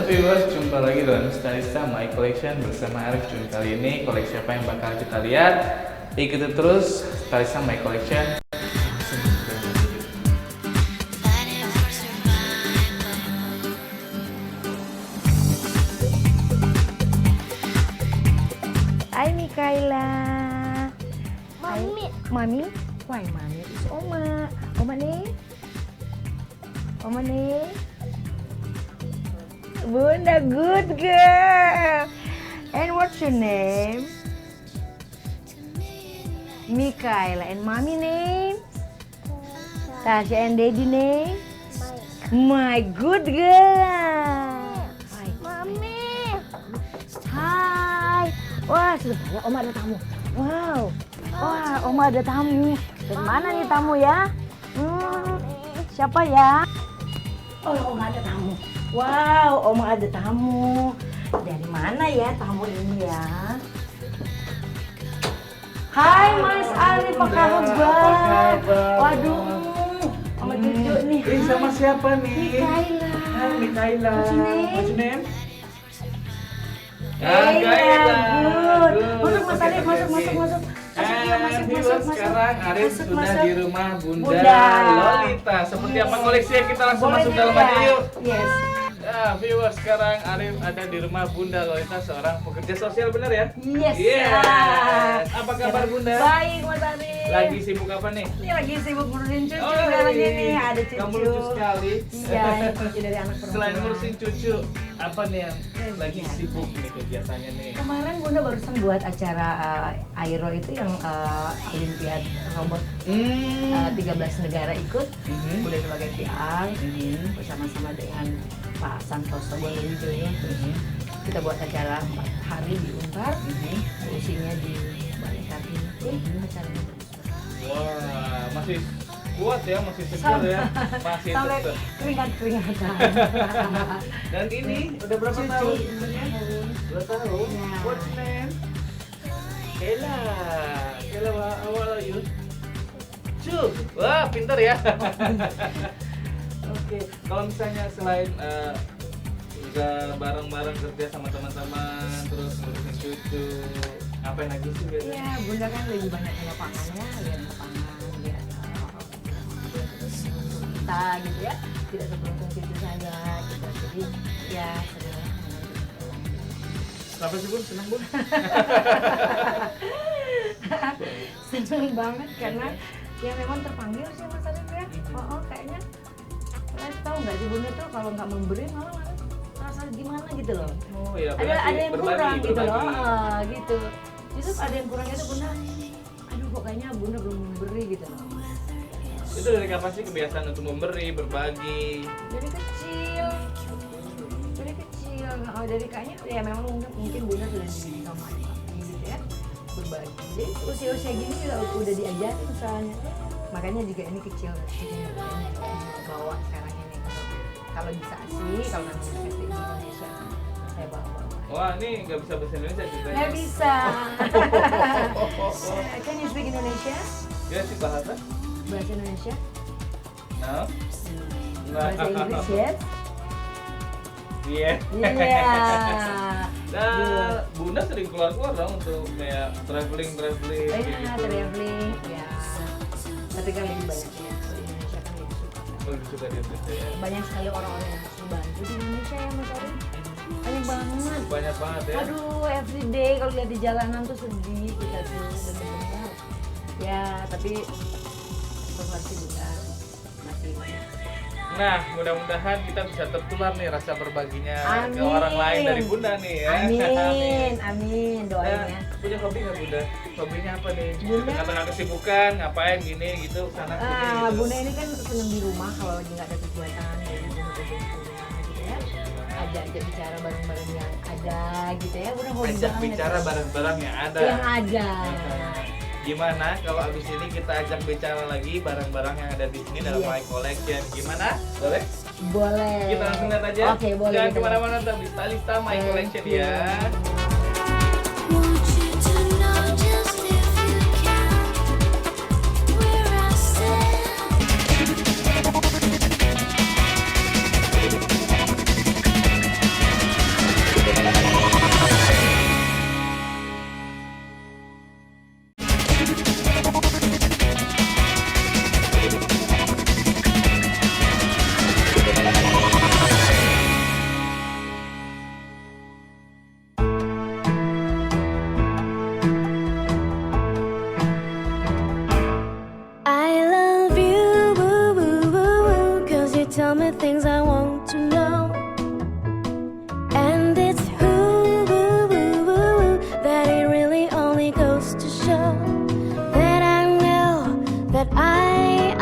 viewers, jumpa lagi dalam Stylista My Collection bersama Arif Jun. Kali ini koleksi apa yang bakal kita lihat? Ikuti terus Stylista My Collection. Hai Mikaela. Mami. Mami? Why Mami? It's Oma. Oma nih. Oma nih. Bunda, good girl. And what's your name? Mikaela. And mommy name? Tasha. And daddy name? My good girl. Hai. Mami. Hai. Wah, sudah banyak. Oma ada tamu. Wow. Wah, Oma ada tamu. Dari mana nih tamu ya? Siapa ya? Oh, Oma ada tamu. Wow, Oma ada tamu. Dari mana ya tamu ini ya? Hai Mas Arif, apa kabar? Waduh, sama cucu nih. Ini sama siapa nih? Mikaela. Hai Mikaela. What's your name? What's your name? Mikaela, good. Good. Masuk Mas Arif, masuk. Masuk. Sekarang Arif Masuk, sudah masuk. di rumah Bunda Bunda Lolita. Seperti apa koleksi yang kita langsung masuk dalam aja yuk. Yes. Nah, viewers, sekarang Arif ada di rumah Bunda Lolita, seorang pekerja sosial, benar ya? Yes. Yes. Apa kabar Bunda? Baik Mas Arif. Lagi sibuk apa nih? Ini lagi sibuk ngurusin cucu Oh, katanya nih, ada cucu. Kamu lucu sekali. Iya, ini cucu dari anak perempuan. Selain ngurusin cucu, apa nih yang lagi Iya. sibuk nih kegiatannya nih? Kemarin Bunda barusan buat acara Aero itu yang Olimpiad robot 13 negara ikut. Bunda sebagai PR bersama-sama dengan Pak Santoso Boyowijoyo. Kita buat acara 4 hari di Unpar, isinya di Balai Kartini. Acaranya Wah, masih kuat ya, masih segar ya, masih sampai tetap. keringat-keringatan. Dan ini udah berapa Cucu. tahun umurnya? 2 tahun. Ya. What's name? Kela. Kela, how old are you? 2. Wah, pintar ya. Oke, kalau misalnya selain udah bareng-bareng kerja sama teman-teman, terus ngurusin cucu, ngapain lagi sih biasanya? Iya, Bunda kan lebih banyak ke lapangannya, lihat lapangan, lihat kita gitu ya. Tidak seberuntung cucu saya, kita jadi ya senang. Kenapa sih Bun? Senang Bun? Senang banget karena ya memang terpanggil sih Mas Arif ya. Kayaknya kalian tahu nggak sih Bunda tuh kalau nggak memberi malah rasa gimana gitu loh. Oh iya, Ada yang berbagi, kurang gitu loh, berbagi. gitu. Justru ada yang kurangnya tuh Bunda. Aduh kok kayaknya Bunda belum memberi gitu loh. Itu dari kapan sih kebiasaan untuk memberi, berbagi? Dari kecil. Dari kayaknya ya memang mungkin Bunda sudah dididik sama papi gitu ya, berbagi. Jadi usia gini juga udah diajarin misalnya. Makanya juga ini kecil bawa sekarang ini. Kalau bisa sih, kalau nanti di Indonesia saya bawa. Wah, ini nggak bisa bahasa Indonesia ceritanya. Nggak bisa. Can you speak Indonesia? Ya sih bahasa. Bahasa Indonesia? No. Bahasa Inggris yes? Iya. Iya. Nah, Bunda sering keluar-keluar dong untuk kayak traveling Iya, gitu. traveling. Ya. Tapi kan lebih banyak ya. Kalau di Indonesia kan lebih suka. Lebih suka di Indonesia ya. Banyak sekali orang-orang yang harus dibantu di Indonesia ya Mas Arif. Banyak banget. Banyak banget ya. Aduh, everyday kalau lihat di jalanan tuh sedih kita tuh benar-benar. Ya, tapi pasti Bunda masih Nah, mudah-mudahan kita bisa tertular nih rasa berbaginya ke Amin. orang lain dari Bunda nih ya. Amin, doain Nah, ya. punya hobi nggak Bunda? Hobinya apa nih? Bunda? Kata-kata kesibukan, ngapain gini gitu, sana sini gitu. Bunda ini kan seneng di rumah kalau lagi nggak ada kegiatan, jadi Bunda kerja di rumah gitu ya. Ajak bicara bareng-bareng yang ada gitu ya. Bunda hobi Ajak banget. bicara bareng-bareng yang ada. Yang ada. Gimana kalau abis ini kita ajak bicara lagi barang-barang yang ada di sini dalam Yes. My Collection? Gimana? Boleh? Boleh. Kita langsung lihat aja. Oke, boleh. Jangan kita kemana-mana, tetap di Stylista My Thank Collection you. ya. Want you to know just if you can where I stand. things I want to know. And it's that it really only goes to show that I know that I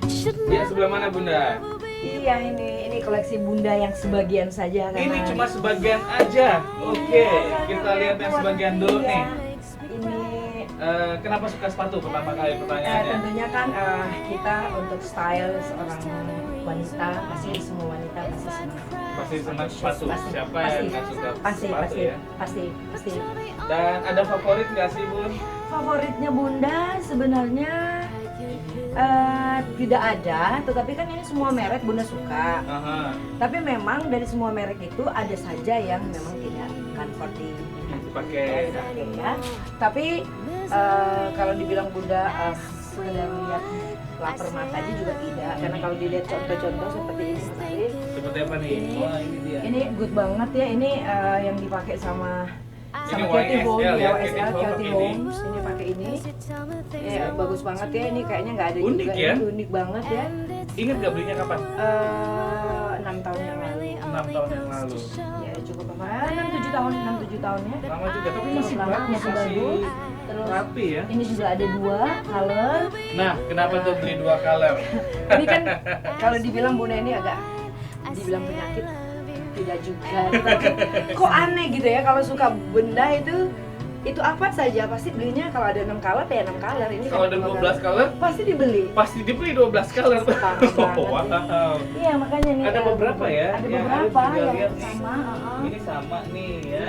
should Ya, know. sebelah mana Bunda? Iya, ini koleksi Bunda yang sebagian saja karena Ini cuma sebagian aja. Oke, kita lihat yang sebagian dulu nih. Ini Kenapa suka sepatu pertama kali pertanyaannya? tentunya kan kita untuk style seorang wanita, pasti semua wanita pasti senang. Pasti senang sepatu. Siapa yang nggak suka pasti, sepatu pasti, ya? pasti. Dan ada favorit nggak sih Bun? Favoritnya Bunda sebenarnya tidak ada, tetapi kan ini semua merek Bunda suka. Aha. Tapi memang dari semua merek itu ada saja yang memang tidak comfort Dipakai. ya. Tapi kalau dibilang Bunda sekedar lihat lapar mata aja juga tidak, karena kalau dilihat contoh-contoh seperti ini menarik. Seperti apa nih? Wah, ini dia. Ini good banget ya, ini yang dipakai sama Ini Katie YSL Holmes, ya, ya, Katie YSL, Holmes Katie ini. Holmes, ini pakai ini. Ya, bagus banget ya, ini kayaknya nggak ada Unik juga, ya? ini unik banget ya. Ingat nggak belinya kapan? 6 tahun yang lalu. 6 tahun yang lalu. Ya cukup apa? 6-7 tahun, 6-7 tahun ya. Lama juga, tapi Cukup masih lama, bagus, masih masih bagus. Terus rapi ya. ini juga ada 2 color. Nah, kenapa tuh beli 2 color? Ini kan kalau dibilang Bunda ini agak dibilang penyakit tidak juga. Tetapi kok aneh gitu ya kalau suka benda itu apa saja pasti belinya kalau ada 6 color ya 6 color. Ini Kalau ada 12 color, pasti dibeli. pasti dibeli 12 color. Parah banget Wow. Iya makanya nih. Ada beberapa ya? Ada yang beberapa harus juga yang lihat nih. sama. Ini sama nih ya.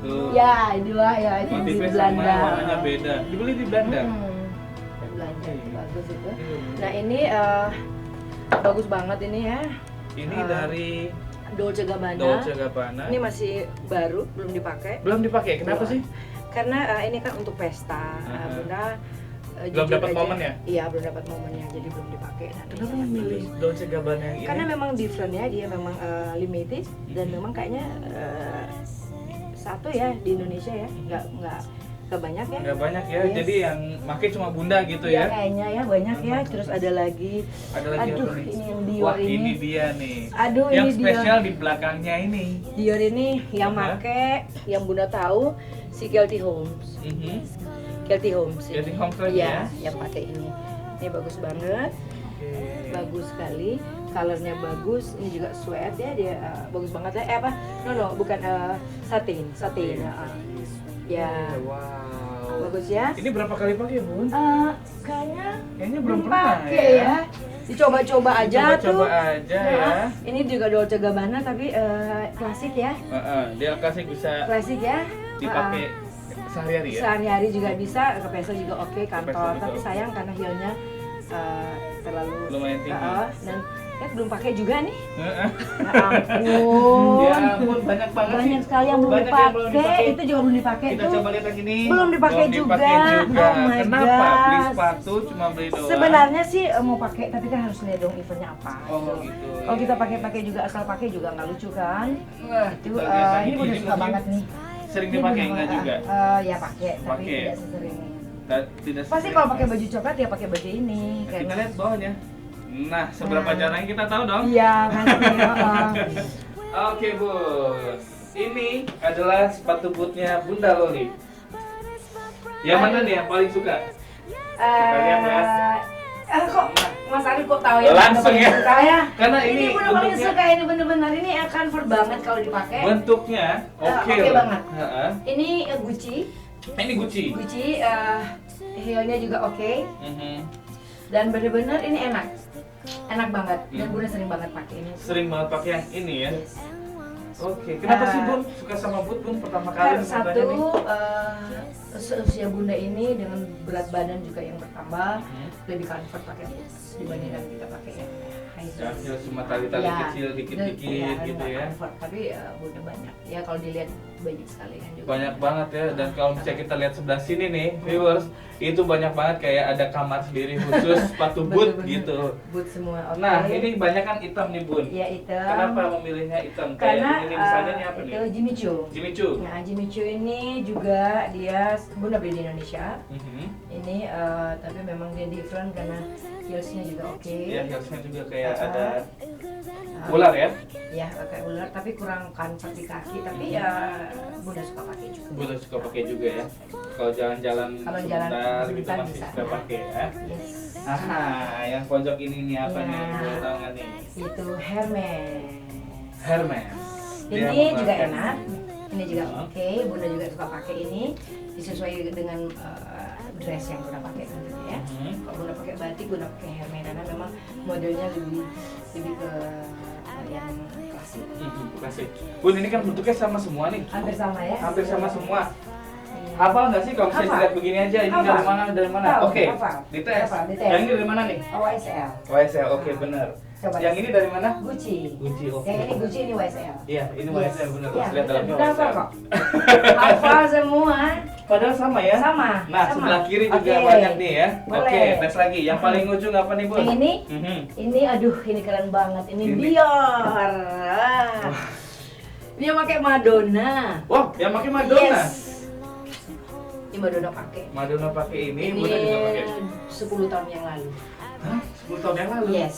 Tuh. Ya, 2 ya itu di Motifnya sama, Belanda. warnanya beda. Dibeli di Belanda. Belanda itu bagus itu. Hmm. Nah ini bagus banget ini ya. Ini dari Dolce Gabbana. Dolce Gabbana. Ini masih baru, belum dipakai. Belum dipakai. Kenapa sih? Karena ini kan untuk pesta. Bunda Belum jujur dapat aja, momen ya? Iya, belum dapat momennya, jadi belum dipakai. Nah, Kenapa ini memilih Dolce Gabbana yang ini? karena memang different ya, dia memang limited dan memang kayaknya satu ya di Indonesia ya, nggak banyak ya. Nggak banyak ya. Yes. Jadi yang pakai cuma Bunda gitu Ya ya. kayaknya ya banyak ya. Terus ada lagi. Ada lagi Aduh, apa nih? ini yang Dior Wah, ini ini. dia nih. Aduh, yang ini spesial Dior. di belakangnya ini. Dior ini yang Aha. make, yang Bunda tahu si Katie Holmes. Katie Holmes. ini. Katie Holmes lagi Iya, ya? yang pakai ini. Ini bagus banget. Oke. Bagus sekali, colornya bagus. Ini juga sweat ya, dia bagus banget ya. Apa? No, bukan satin. Ya, Wow. bagus ya. Ini berapa kali pakai, Bun? Kayaknya belum pernah pakai ya. Dicoba-coba aja Coba-coba tuh. aja ya. Nah, ini juga Dolce Gabbana tapi klasik ya. Dia klasik bisa Klasik ya. dipakai sehari-hari ya. Sehari-hari juga bisa, ke pesta juga oke, kantor. pesta juga Tapi oke. sayang karena heelnya terlalu Lumayan tinggi. dan belum pakai juga nih. Heeh. Ya ampun. Ya ampun, banyak banget sih. Banyak sekali yang belum Banyak yang belum dipakai. dipakai. Itu juga belum dipakai Kita tuh. coba lihat yang ini. Belum dipakai Belum juga. juga. Oh my Kenapa? Beli gosh. sepatu cuma beli doang. Sebenarnya sih mau pakai, tapi kan harus lihat dong eventnya apa. Oh gitu. Kalau kita pakai juga asal pakai juga nggak lucu kan? Wah, Itu kita lihat lagi. ini udah suka mungkin banget nih. Sering Ini dipakai bener enggak banget. juga? Ya pakai, tapi Pakai. tidak sesering. Tidak Pasti sering. kalau pakai baju coklat ya pakai baju ini. Kita lihat bawahnya. Nah, seberapa Nah. jarang kita tahu dong. Iya, maksudnya. Oke, Bos. Ini adalah sepatu bootnya Bunda Loli. Yang mana nih yang paling suka? Kita lihat ya. Kok Mas Arif kok tahu ya? Langsung Bener-bener ya. suka ya. Karena ini bener paling bentuknya- suka, ini bener-bener ini comfort banget kalau dipakai. Bentuknya oke Oke loh. banget. Heeh. Ini Gucci. Ini Gucci. Gucci heelnya juga oke. Mhm. Dan bener-bener ini enak banget dan Hmm. Bunda sering banget pakai ini. Sering banget pakai yang ini ya. Yes. Oke, kenapa sih Eh, Bun suka sama boot Bun pertama kali? Kan katanya satu nih? seusia Bunda ini dengan berat badan juga yang bertambah Mhm. lebih comfort pakai boots dibandingkan kita pakai yang high Yang heels. cuma tali-tali Ya, kecil dikit-dikit gitu nggak ya. comfort, tapi Bunda banyak. Ya kalau dilihat banyak sekali kan juga. Banyak banget ya, dan kalau misalnya kita lihat sebelah sini nih, viewers, itu banyak banget kayak ada kamar sendiri khusus sepatu boot Bener-bener. gitu. Boot semua. Oke. Nah, ini banyak kan hitam nih Bun. Ya hitam. Kenapa memilihnya hitam? Karena Kayak ini misalnya ini apa itu nih? Jimmy Choo. Jimmy Choo. Nah, Jimmy Choo ini juga dia Bunda beli di Indonesia. Mhm. Ini tapi memang dia different karena heelsnya juga oke. Ya, heelsnya juga kayak Ah. ada ular ya. Ya kayak ular tapi kurang comfort di kaki. Tapi ya Bunda suka pakai juga. Bunda suka pakai juga ya. Kalau jalan-jalan Kalau jalan sebentar gitu sebentar masih bisa. suka pakai ya. Yes. Aha, yang pojok ini nih apa Ya. nih? Boleh tahu nggak nih? Itu Hermes. Hermes. Dia Ini juga menggunakan- enak. Ini juga Oh. oke. Bunda juga suka pakai ini. Disesuaikan dengan dress yang Bunda pakai tentunya ya. Mhm. Kalau Bunda pakai batik, Bunda pakai Hermes karena memang modelnya lebih ke yang klasik. Kasih. Bun, ini kan bentuknya sama semua nih. Hampir sama ya. Hampir sama semua. Iya. Hafal nggak sih kalau misalnya Hafal. dilihat begini aja ini Hafal. dari mana dari mana? Tahu, Oke. hafal. Dites. Hafal, dites. Yang ini dari mana nih? YSL. YSL. Oke, benar. Coba Yang tes. ini dari mana? Gucci. Gucci. Oke. Yang ini Gucci, ini YSL. Iya, ini Yes. YSL benar. Ya, Lihat dalamnya benar, hafal YSL. kok. Hafal semua. Padahal sama ya? Sama. Nah, sama. sebelah kiri juga Oke. banyak nih ya. Boleh. Oke, tes lagi. Yang paling ujung apa nih, Bun? Yang ini? Mhm. Ini aduh, ini keren banget. Ini Ini. Dior. Dia pakai Madonna. Wah, yang pakai Madonna. Yes. Ini Madonna pakai. Madonna pakai ini, Ini Bunda juga pakai. 10 tahun yang lalu. Hah? 10 tahun yang lalu? Yes.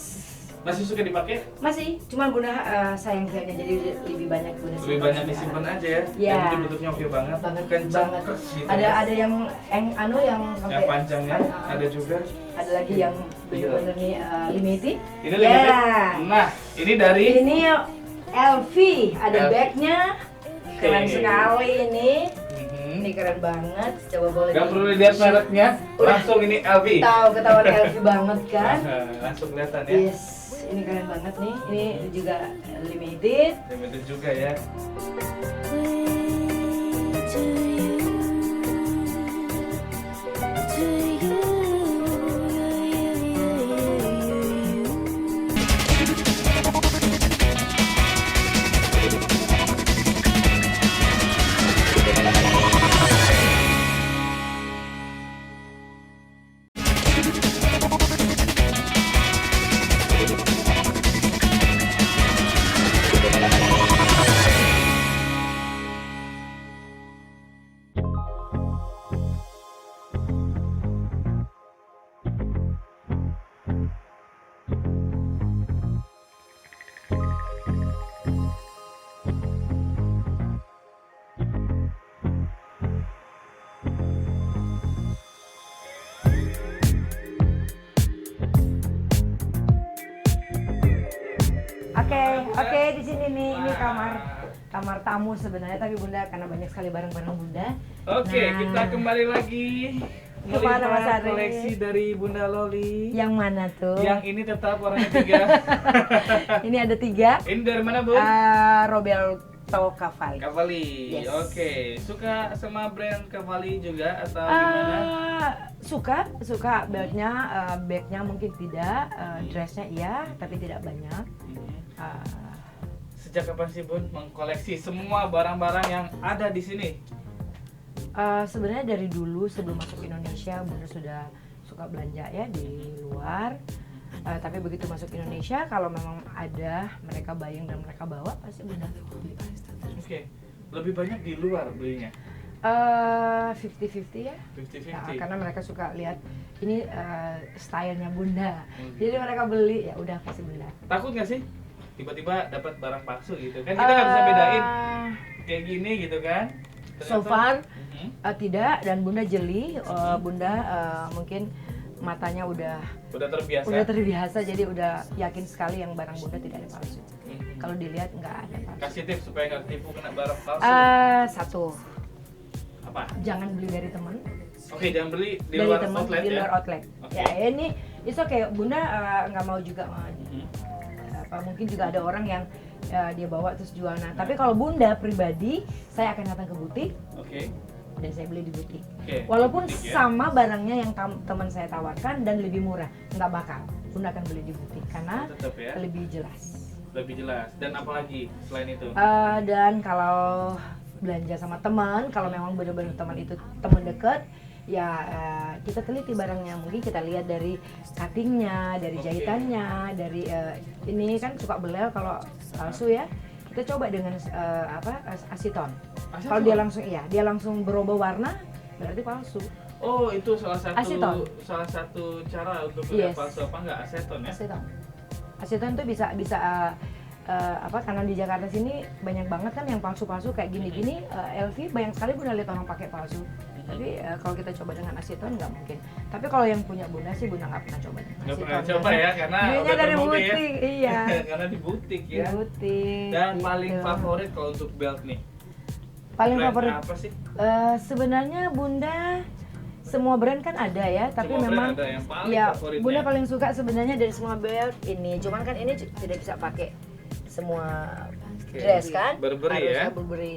Masih suka dipakai? Masih, cuman Bunda sayang-sayangnya jadi lebih banyak Bunda Lebih simpan banyak sekarang. disimpan aja ya. Iya. Dan ini bentuknya oke banget. Banget, Kencang banget. gitu Ada ya. yang yang sampai Yang panjangnya Ah, ada juga. ada lagi yang benar-benar nih limited. Ini Ya. limited. Nah, ini dari Ini LV, ada LV. bagnya, keren Oke. sekali ini. Mhm. Ini keren banget. Coba boleh. Gak perlu dilihat mereknya, Udah. langsung ini LV. Tahu ketahuan LV banget kan? Langsung kelihatan ya. Yes, ini keren banget nih. Ini juga limited. Limited juga ya. To you, to you, Oke, di sini nih, ini kamar tamu sebenarnya, tapi Bunda karena banyak sekali barang-barang Bunda. Oke, Nah. kita kembali lagi Kemana, Mas melihat Ari? koleksi dari Bunda Loli. Yang mana tuh? Yang ini tetap warnanya 3. Ini ada 3. Ini dari mana, Bu? Roberto Cavalli. Cavalli. Yes. Oke, suka sama brand Cavalli juga atau gimana? Suka beltnya, bagnya mungkin tidak, dressnya iya, tapi tidak banyak. Ah, Sejak kapan sih Bun mengkoleksi semua barang-barang yang ada di sini? sebenarnya dari dulu sebelum masuk Indonesia Bunda sudah suka belanja ya di luar. Tapi begitu masuk Indonesia, kalau memang ada mereka buying dan mereka bawa, pasti Bunda beli. Oke, lebih banyak di luar belinya. 50-50 ya. 50-50. Nah, karena mereka suka lihat ini stylenya Bunda. Hmm. Jadi mereka beli ya udah pasti Bunda. Takut nggak sih? Tiba-tiba dapat barang palsu gitu kan? Kita nggak bisa bedain kayak gini gitu kan? So Ternyata- far Mhm. tidak, dan Bunda jeli. Bunda mungkin matanya udah terbiasa, jadi udah yakin sekali yang barang Bunda tidak ada palsu. Mhm. Kalau dilihat nggak ada palsu. Kasih tips supaya nggak tipu kena barang palsu. Satu, Apa? jangan beli dari teman. Oke, jangan beli di Dari luar teman outlet di ya. luar outlet. Oke. Ya ini itu kayak Bunda nggak mau juga Mhm. mungkin juga ada orang yang dia bawa terus jual. Nah, tapi kalau Bunda pribadi, saya akan datang ke butik Oke. dan saya beli di butik. Oke, Walaupun butik ya. sama barangnya yang teman saya tawarkan dan lebih murah, nggak bakal. Bunda akan beli di butik karena Tetap ya. lebih jelas. Lebih jelas. Dan apalagi selain itu? Dan kalau belanja sama teman, kalau memang benar-benar teman itu teman dekat, ya kita teliti barangnya. Mungkin kita lihat dari cuttingnya, dari jahitannya, dari ini kan suka belel kalau palsu ya. Kita coba dengan aseton. Kalau dia langsung berubah warna, berarti palsu. Oh, itu salah Aseton. satu cara untuk melihat Yes. palsu apa enggak, aseton ya? Aseton tuh bisa karena di Jakarta sini banyak banget kan yang palsu-palsu kayak gini-gini. LV banyak sekali Bunda lihat orang pakai palsu. Tapi kalau kita coba dengan aseton nggak mungkin. Tapi kalau yang punya Bunda sih Bunda nggak pernah coba dengan Nggak aseton. pernah coba ya, karena belinya udah dari terbukti butik, iya. Karena di butik Di ya. butik. Dan gitu. paling favorit kalau untuk belt nih? Paling Brand favorit apa sih? sebenarnya Bunda semua brand kan ada ya, tapi Semua brand memang ada yang paling ya favoritnya. Bunda paling suka sebenarnya dari semua belt ini. Cuman kan ini tidak bisa pakai semua Oke. dress kan? Burberry ya? Harusnya Burberry.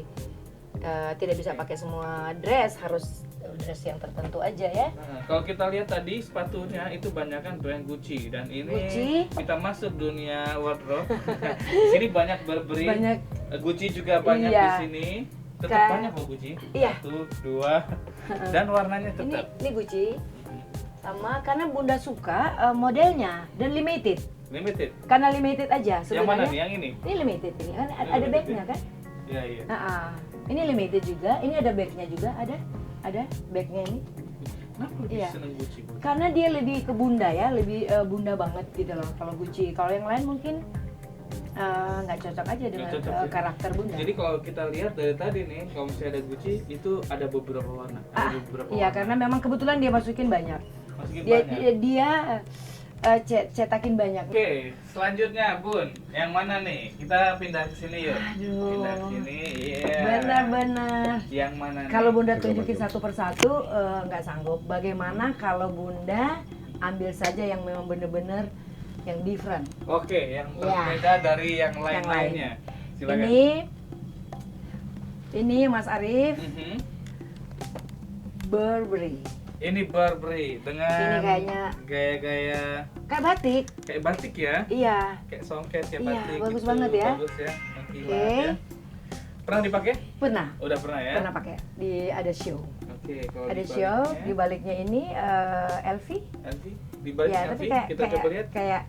Tidak bisa pakai semua dress, harus dress yang tertentu aja ya. Nah, kalau kita lihat tadi sepatunya itu banyak kan brand Gucci, dan ini Gucci. kita masuk dunia wardrobe. Di sini banyak Burberry, Banyak. Gucci juga banyak Iya. di sini. Tetap Kan- banyak kok Gucci. Iya. 1, 2, dan warnanya Ini tetap Gucci sama karena Bunda suka modelnya dan limited. limited. Karena limited aja Yang mana sebenarnya. nih? Yang ini? Ini limited ini kan ada limited bagnya ya? kan? Iya, iya. Ini limited juga, ini ada bagnya juga, ada bagnya ini. Kenapa lebih Iya. seneng Gucci, Bu? Karena dia lebih ke Bunda ya, lebih Bunda banget gitu loh kalau Gucci. Kalau yang lain mungkin nggak cocok aja dengan Nggak cocok, ya? karakter Bunda. Jadi kalau kita lihat dari tadi nih, kalau misalnya ada Gucci itu ada beberapa warna. Ada beberapa Iya, warna. karena memang kebetulan dia masukin banyak. Masukin Dia banyak. dia cetakin banyak. Oke, selanjutnya Bun, yang mana nih? Kita pindah ke sini yuk. Aduh. Pindah ke sini, iya. Benar-benar. Yang mana nih? Kalau Bunda tunjukin satu persatu nggak sanggup. Bagaimana kalau Bunda ambil saja yang memang benar-benar yang different. Oke, yang Ya. berbeda dari yang lain. lain-lainnya. Silakan. Ini Mas Arif Mhm. Burberry. Ini Burberry dengan Ini kayaknya gaya-gaya kayak batik. kayak batik ya, Iya. kayak songket kayak Iya, batik. bagus gitu. banget ya. Bagus ya. Mengkilat Oke. ya. Pernah dipakai? Pernah. Udah pernah ya? Pernah pakai. Ada show. Oke, kalau Ada di show. baliknya, Di baliknya ini LV. Nanti di balik Ya, LV, tapi kayak kita coba lihat. kayak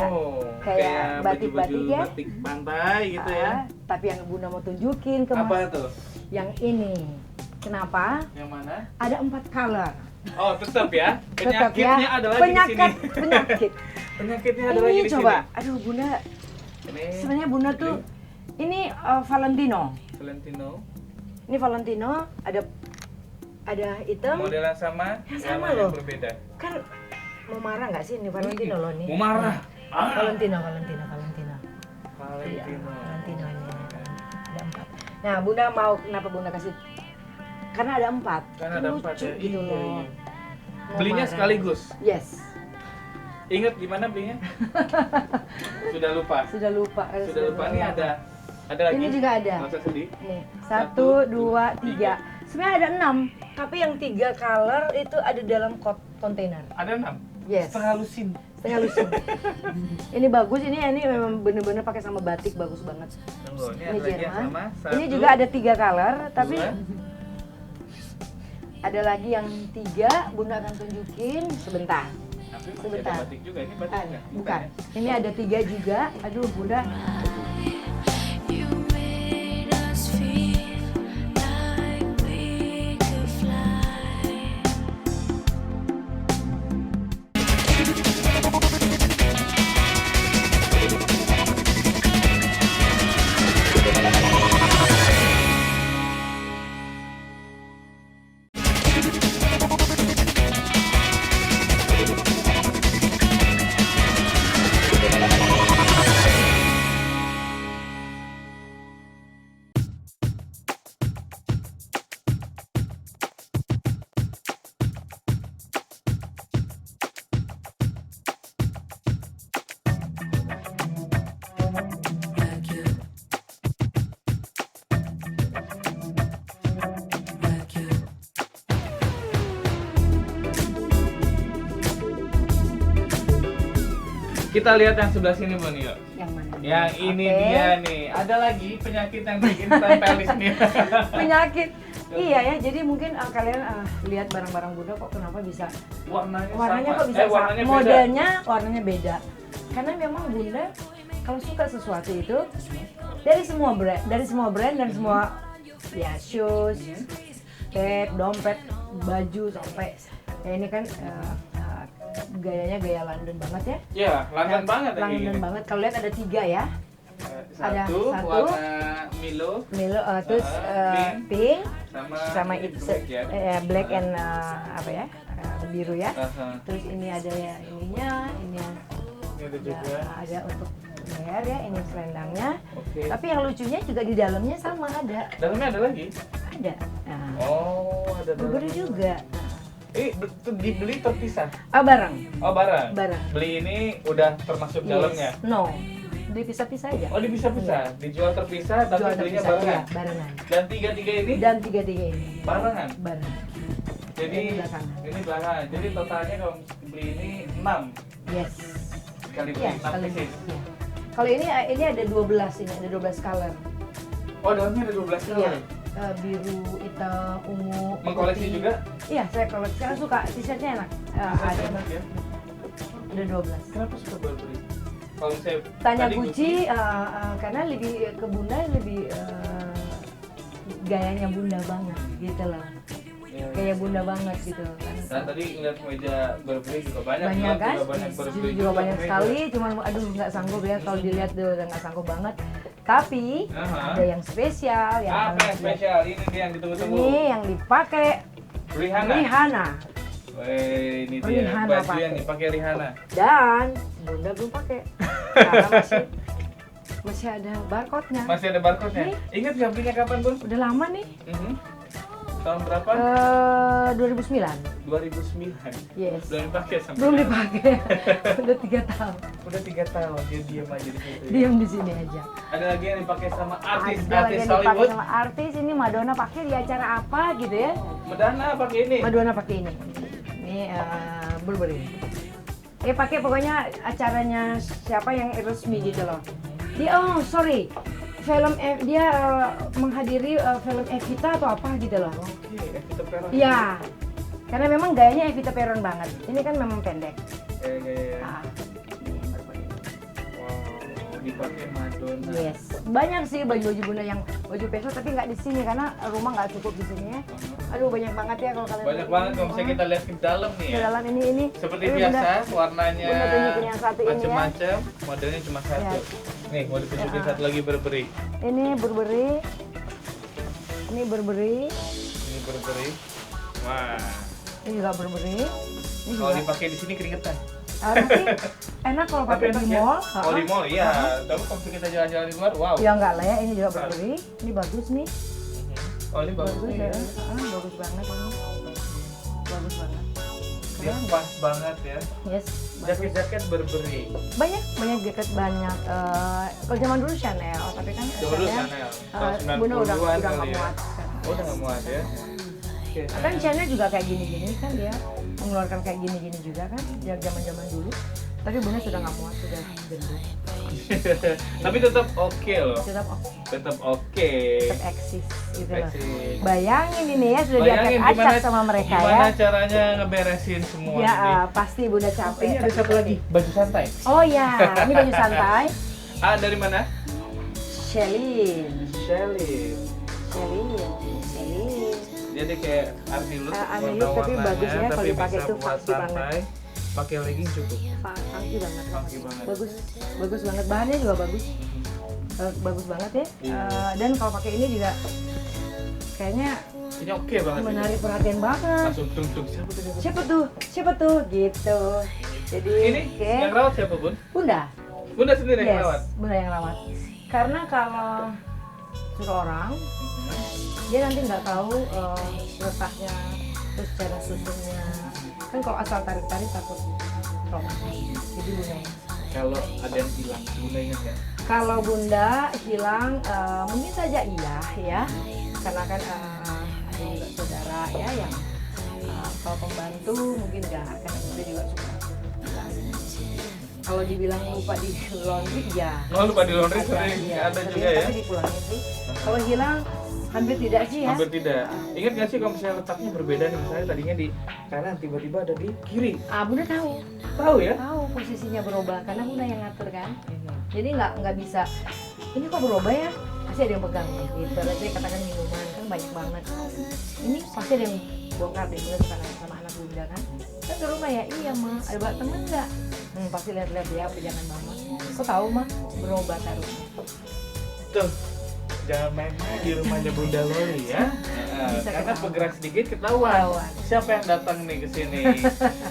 Oh, kayak batik-batik baju-baju ya. batik pantai gitu ya. Tapi yang Bunda mau tunjukin ke Apa Mas, tuh? yang ini. Kenapa? Yang mana? Ada 4 color. Oh, tetap ya. Tetap Penyakitnya ya. adalah di sini. Penyakit. Penyakitnya adalah Ini di coba. sini. Aduh, Bunda. Ini Sebenarnya Bunda tuh ini Valentino. Valentino. Ini Valentino ada hitam. Modelan sama, Yang sama warna loh. yang berbeda. Kan mau marah nggak sih ini Valentino loh nih? Mau marah. Valentino. Iya, Valentino. Valentino ini ada 4. Nah, Bunda mau kenapa Bunda kasih? Karena ada 4. Kan ada 4 Lucu ya. gitu Iya, loh. iya. Mau Belinya marah. sekaligus. Yes. Ingat di mana belinya? Sudah lupa. Sudah lupa. Sudah lupa. Ini ada lagi. Ini juga ada. Nggak usah sedih. Nih, 1, Satu, 2, 3. Sebenarnya ada 6, tapi yang 3 color itu ada dalam kontainer. Ada 6. Yes. Setengah lusin. Setengah lusin. Ini bagus, ini memang bener-bener pakai sama batik, bagus banget. Tunggu, ini Ini ada lagi yang Jerman. sama. Ini 1, juga ada 3 color, tapi 2. ada lagi yang 3, Bunda akan tunjukin sebentar. Tapi masih Sebentar. ada batik juga. Ini batik nggak? Bukan. ya? Ini ada 3 juga. Aduh, Bunda. You made us feel like we could fly. Kita lihat yang sebelah sini Bun yuk. Yang mana? Yang ini Oke. dia nih. Ada lagi penyakit yang bikin tempel di sini. Penyakit. Iya ya, jadi mungkin kalian lihat barang-barang Bunda kok kenapa bisa Warnanya warnanya sama. kok bisa sama. Warnanya beda. Modelnya warnanya beda. Karena memang Bunda kalau suka sesuatu itu dari semua brand dan semua ya shoes, bag, dompet, baju sampai ya ini kan gayanya gaya London banget ya. Iya, London banget ya, kayak London gini. banget. Kalau lihat ada 3 ya. Ada Satu satu. warna Milo Terus pink sama ini itu black ya. black and apa ya? Biru ya. Aha. Terus ini ada ya ininya, ini Ini ada juga. ada untuk leher ya, ini selendangnya. Oke. Tapi yang lucunya juga di dalamnya sama ada. Dalamnya ada lagi? Ada. Nah, Oh, ada Burberry dalamnya. juga. Dibeli terpisah. Barang. Oh, barang. Barang. Beli ini udah termasuk dalamnya. No. Dipisah-pisah aja. Oh, dipisah-pisah. Dijual terpisah tapi Jual belinya terpisah, barengan. iya, barengan. Dan tiga-tiga ini Dan tiga-tiga ini barengan. bareng. Jadi Ini belakangan. ini barengan. Jadi totalnya kalau beli ini 6 Yes. kali beli Iya, 6 kalau pieces. iya. Kalau ini ada 12 ini, ada 12 color. Oh, dalamnya ada 12 Iya. color. Biru, hitam, ungu. Mengkoleksi putih. juga? Iya, saya koleksi. Karena suka t-shirtnya enak. Bisa enak ya. Ada 12. Kenapa suka Burberry? Kalau saya Tanya tadi Gucci, karena lebih ke Bunda lebih gayanya Bunda banget gitu loh. Iya, iya. Kayak Bunda banget gitu kan. Dan tadi ngeliat meja Burberry juga banyak, Banyak kan? juga banyak Burberry Juga banyak meja. sekali, cuman aduh nggak sanggup ya kalau dilihat tuh udah nggak sanggup banget. Tapi Aha. ada yang spesial, yang Apa yang kalian lihat. spesial? Ini dia yang ditunggu-tunggu. Ini yang dipakai Rihanna. Rihanna Weh, ini dia Rihanna baju pakai. yang dipakai Rihanna. dan Bunda belum pakai karena masih ada barcode-nya. Masih ada barcode-nya. Nih. Ingat nggak belinya kapan, Bun? Udah lama nih. Tahun berapa? 2009. 2009. Yes. Belum dipakai sampai. Belum dipakai. Udah 3 tahun. Udah 3 tahun dia diam aja di situ. ya. Diam di sini aja. Ada lagi yang dipakai sama Ada lagi artis-artis yang dipakai Hollywood. sama artis. Ini Madonna pakai di acara apa gitu ya? Madonna pakai ini. Madonna pakai ini. Ini Burberry. Pakai pokoknya acaranya siapa yang resmi gitu loh. Sorry. Film dia menghadiri film Evita atau apa gitu loh. Oke, Evita Peron. Iya. Karena memang gayanya Evita Peron banget. Ini kan memang pendek. Kayak Ah, wow, dipakai Madonna. yes. Banyak sih baju-baju Bunda yang baju peso tapi nggak di sini karena rumah nggak cukup di sini ya. Aduh banyak banget ya kalau kalian. Banyak banget kalau misalnya kita lihat ke dalam nih Di ya. dalam ini. Seperti Ini biasa, Bunda- warnanya Bunda tunjukin yang satu ini ya. macam-macam, modelnya cuma satu. Ya. Nih, mau ditunjukin Ya. satu lagi Burberry. Ini Burberry. Ini Burberry. Ini Burberry. Wah, Ini juga Burberry. Ini kalau juga. dipakai di sini keringetan. Tapi enak kalau Tapi pakai enak di ya? mall. Oh, di mall, iya. Tapi kalau kita jalan-jalan di luar, wow. Ya enggak lah ya, ini juga Burberry. Ini bagus nih. Oh, ini bagus nih. ya. Ya. Bagus banget ini. Bagus banget. Dia Keren. pas banget ya. Yes. Bagus. Jaket-jaket Burberry. Banyak jaket banyak. Kalau zaman dulu Chanel, tapi kan Dulu Chanel. Tahun Bunda udah 90-an nggak kali ya. muat. Oh, udah nggak muat ya. Oke. Kan Chanel juga kayak gini-gini kan dia mengeluarkan kayak gini-gini juga kan dia zaman-zaman dulu. Tapi Bunda sudah nggak muat, sudah gendut. Tapi tetap oke loh. Tetap oke. Tetap oke. Tetap eksis gitu loh. Eksis. Bayangin ini ya sudah Bayangin diacak-acak sama mereka gimana ya. caranya ngeberesin semua Ya ini. pasti Bunda capek. Ini ada satu lagi, baju santai. Oh ya, ini baju santai. Dari mana? Shelly. Shelly. Jadi kayak Arnilus, Arnilus, tapi bagus ya kalau dipakai tuh buat funky banget. santai. Pakai legging cukup. Funky banget. Funky banget. Bagus banget. Bahannya juga bagus. Bagus banget ya. Iya. Dan kalau pakai ini juga kayaknya Ini oke banget. ini. menarik perhatian banget. Langsung tung Siapa tuh gitu. Jadi Ini yang rawat siapa, Bun? Bunda. Bunda sendiri yang Yes, rawat. Bunda yang rawat. Karena kalau suruh orang dia nanti nggak tahu letaknya, terus cara susunnya. Kan kalau asal tarik-tarik takut trauma. Jadi Bunda yang Kalau ada yang hilang, Bunda ingat nggak? kalau Bunda hilang, mungkin saja iya ya, karena kan ada juga saudara ya yang kalau pembantu mungkin enggak, karena Bunda juga suka. Kalau kalau dibilang lupa di laundry ya. Oh, lupa di laundry sering Iya, ada sering, juga ya. Tapi dipulangin sih. Kalau hilang hampir tidak sih ya. Hampir tidak. Ingat nggak sih kalau misalnya letaknya berbeda nih, misalnya tadinya di kanan tiba-tiba ada di kiri. Bunda tahu. Tahu ya? Tahu posisinya berubah karena Bunda yang ngatur kan. Jadi nggak bisa. Ini kok berubah ya? Pasti ada yang pegang gitu. Berarti katakan minuman kan banyak banget. Ini pasti ada yang bongkar deh, Bunda suka nanya sama anak Bunda kan. Kan ke rumah ya, iya Ma, ada bawa temen nggak? Pasti lihat-lihat ya, apa jangan Mama. Kok tahu Ma, berubah taruhnya. Tuh, jangan main-main di rumahnya Bunda Loli ya. Bisa Karena ketahuan. bergerak sedikit ketahuan siapa yang datang nih ke sini.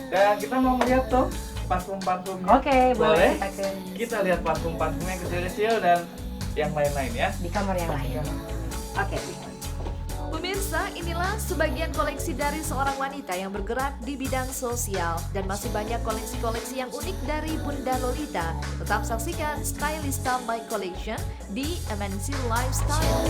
Dan kita mau melihat tuh parfum-parfumnya. Oke, boleh kita ke Kita lihat parfum-parfumnya kecil-kecil dan yang lain-lain ya. di kamar yang lain. Oke. Pemirsa, inilah sebagian koleksi dari seorang wanita yang bergerak di bidang sosial dan masih banyak koleksi-koleksi yang unik dari Bunda Lolita. Tetap saksikan Stylista My Collection di MNC Lifestyle.